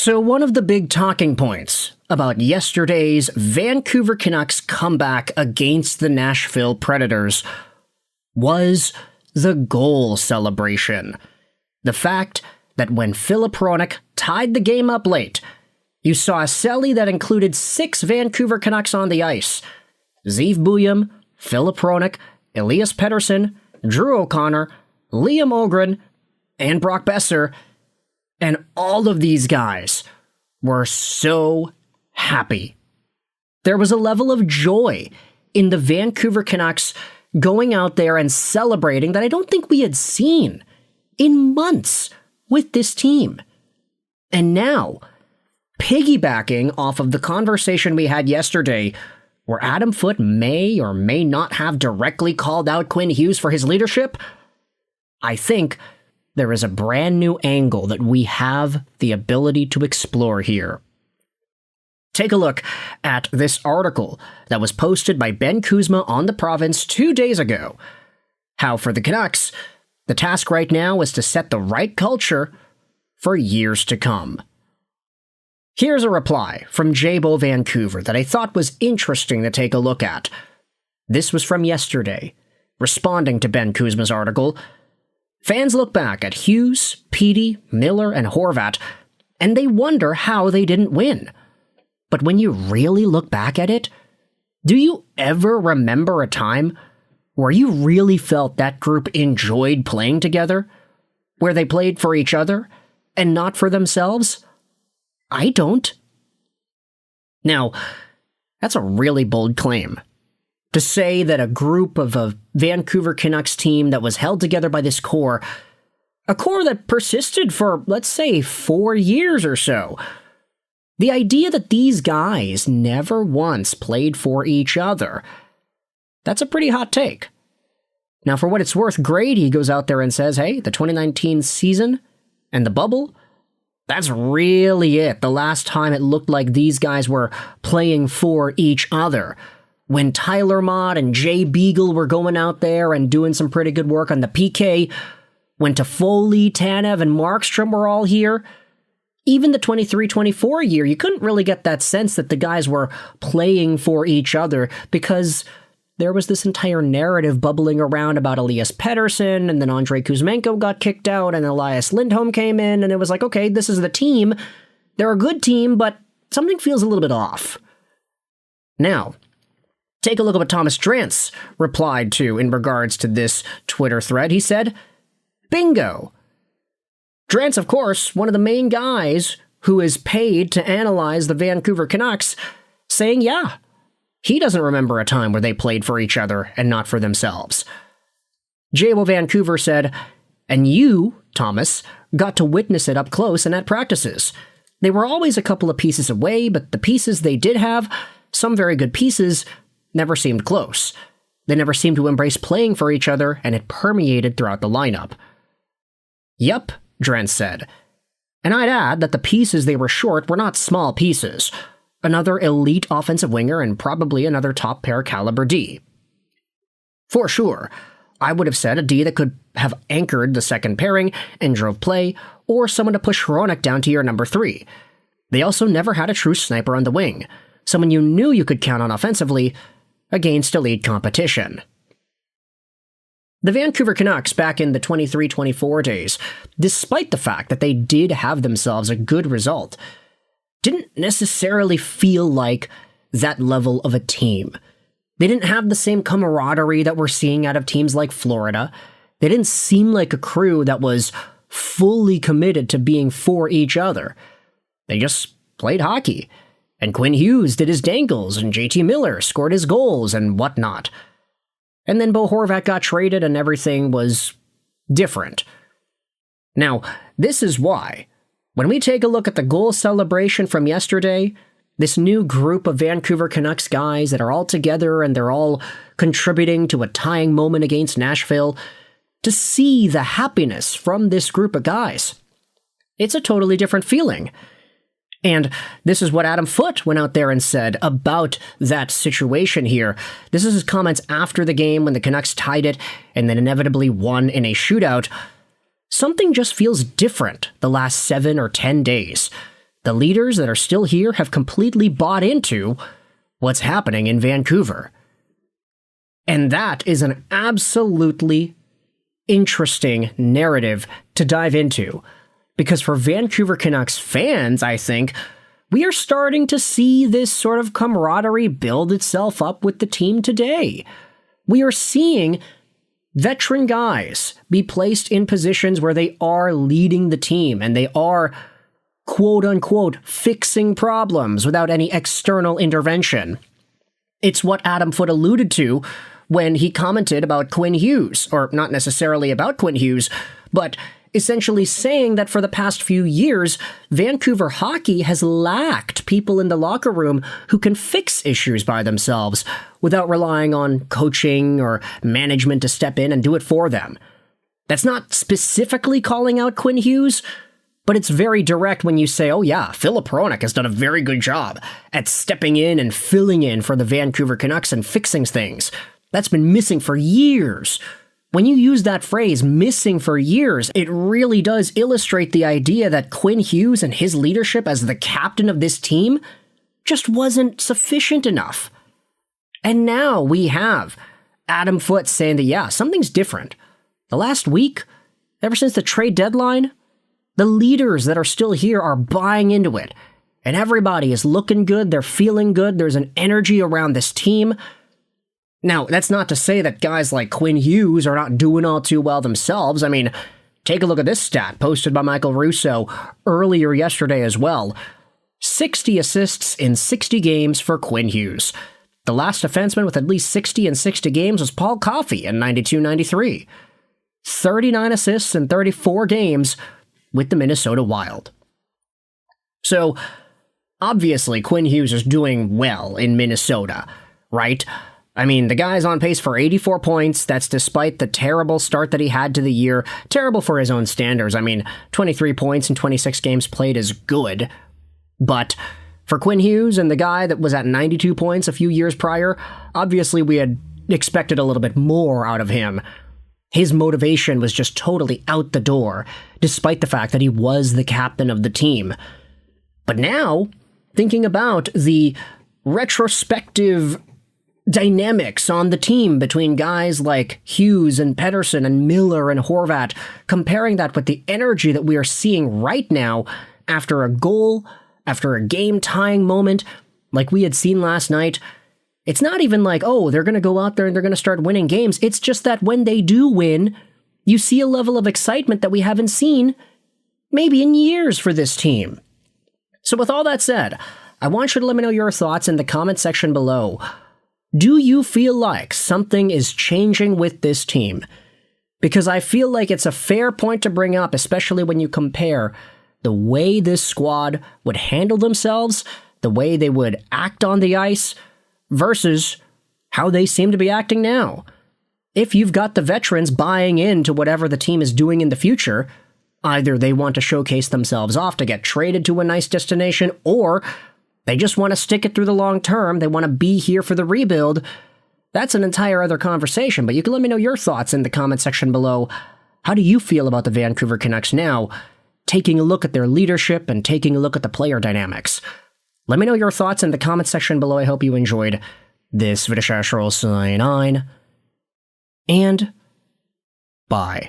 So one of the big talking points about yesterday's Vancouver Canucks comeback against the Nashville Predators was the goal celebration. The fact that when Filip Hronek tied the game up late, you saw a celly that included 6 Vancouver Canucks on the ice. Zeev Buium, Filip Hronek, Elias Pettersson, Drew O'Connor, Liam Ogren, and Brock Besser. And all of these guys were so happy. There was a level of joy in the Vancouver Canucks going out there and celebrating that I don't think we had seen in months with this team. And now, piggybacking off of the conversation we had yesterday, where Adam Foote may or may not have directly called out Quinn Hughes for his leadership, I think there is a brand new angle that we have the ability to explore here. Take a look at this article that was posted by Ben Kuzma on The Province 2 days ago. How for the Canucks, the task right now is to set the right culture for years to come. Here's a reply from Jabo Vancouver that I thought was interesting to take a look at. This was from yesterday. Responding to Ben Kuzma's article, fans look back at Hughes, Petey, Miller, and Horvat, and they wonder how they didn't win. But when you really look back at it, do you ever remember a time where you really felt that group enjoyed playing together? Where they played for each other and not for themselves? I don't. Now, that's a really bold claim. To say that a group of a Vancouver Canucks team that was held together by this core, a core that persisted for, let's say, 4 years or so, the idea that these guys never once played for each other, that's a pretty hot take. Now, for what it's worth, Brady goes out there and says, hey, the 2019 season and the bubble, that's really it. The last time it looked like these guys were playing for each other. When Tyler Mott and Jay Beagle were going out there and doing some pretty good work on the PK, when Toffoli, Tanev, and Markstrom were all here, even the 23-24 year, you couldn't really get that sense that the guys were playing for each other because there was this entire narrative bubbling around about Elias Pettersson, and then Andrei Kuzmenko got kicked out, and Elias Lindholm came in, and it was like, okay, this is the team. They're a good team, but something feels a little bit off. Now, take a look at what Thomas Drance replied to in regards to this Twitter thread. He said, bingo. Drance, of course, one of the main guys who is paid to analyze the Vancouver Canucks, saying, yeah, he doesn't remember a time where they played for each other and not for themselves. Jabo Vancouver said, and you, Thomas, got to witness it up close and at practices. They were always a couple of pieces away, but the pieces they did have, some very good pieces, never seemed close. They never seemed to embrace playing for each other, and it permeated throughout the lineup. Yup, Drance said. And I'd add that the pieces they were short were not small pieces. Another elite offensive winger and probably another top pair caliber D. For sure, I would have said a D that could have anchored the second pairing and drove play, or someone to push Hronek down to your number 3. They also never had a true sniper on the wing, someone you knew you could count on offensively against elite competition. The Vancouver Canucks back in the 23-24 days, despite the fact that they did have themselves a good result, didn't necessarily feel like that level of a team. They didn't have the same camaraderie that we're seeing out of teams like Florida. They didn't seem like a crew that was fully committed to being for each other. They just played hockey. And Quinn Hughes did his dangles, and JT Miller scored his goals and whatnot. And then Bo Horvat got traded and everything was different. Now, this is why, when we take a look at the goal celebration from yesterday, this new group of Vancouver Canucks guys that are all together and they're all contributing to a tying moment against Nashville, to see the happiness from this group of guys, it's a totally different feeling. And this is what Adam Foote went out there and said about that situation here. This is his comments after the game when the Canucks tied it and then inevitably won in a shootout. Something just feels different the last 7 or 10 days. The leaders that are still here have completely bought into what's happening in Vancouver. And that is an absolutely interesting narrative to dive into. Because for Vancouver Canucks fans, I think, we are starting to see this sort of camaraderie build itself up with the team today. We are seeing veteran guys be placed in positions where they are leading the team and they are, quote unquote, fixing problems without any external intervention. It's what Adam Foote alluded to when he commented about Quinn Hughes, or not necessarily about Quinn Hughes, but essentially saying that for the past few years, Vancouver hockey has lacked people in the locker room who can fix issues by themselves without relying on coaching or management to step in and do it for them. That's not specifically calling out Quinn Hughes, but it's very direct when you say, oh yeah, Filip Hronek has done a very good job at stepping in and filling in for the Vancouver Canucks and fixing things. That's been missing for years. When you use that phrase, missing for years, it really does illustrate the idea that Quinn Hughes and his leadership as the captain of this team just wasn't sufficient enough. And now we have Adam Foote saying that, yeah, something's different. The last week, ever since the trade deadline, the leaders that are still here are buying into it. And everybody is looking good, they're feeling good, there's an energy around this team. Now, that's not to say that guys like Quinn Hughes are not doing all too well themselves. I mean, take a look at this stat posted by Michael Russo earlier yesterday as well. 60 assists in 60 games for Quinn Hughes. The last defenseman with at least 60 in 60 games was Paul Coffey in 92-93. 39 assists in 34 games with the Minnesota Wild. So, obviously, Quinn Hughes is doing well in Minnesota, right? I mean, the guy's on pace for 84 points. That's despite the terrible start that he had to the year. Terrible for his own standards. I mean, 23 points in 26 games played is good. But for Quinn Hughes and the guy that was at 92 points a few years prior, obviously we had expected a little bit more out of him. His motivation was just totally out the door, despite the fact that he was the captain of the team. But now, thinking about the retrospective dynamics on the team between guys like Hughes and Pettersson and Miller and Horvat, comparing that with the energy that we are seeing right now after a goal, after a game-tying moment, like we had seen last night, it's not even like, oh, they're going to go out there and they're going to start winning games. It's just that when they do win, you see a level of excitement that we haven't seen maybe in years for this team. So with all that said, I want you to let me know your thoughts in the comment section below. Do you feel like something is changing with this team? Because I feel like it's a fair point to bring up, especially when you compare the way this squad would handle themselves, the way they would act on the ice, versus how they seem to be acting now. If you've got the veterans buying into whatever the team is doing in the future, either they want to showcase themselves off to get traded to a nice destination, or they just want to stick it through the long term. They want to be here for the rebuild. That's an entire other conversation, but you can let me know your thoughts in the comment section below. How do you feel about the Vancouver Canucks now, taking a look at their leadership and taking a look at the player dynamics? Let me know your thoughts in the comment section below. I hope you enjoyed this video. Sign on, and bye.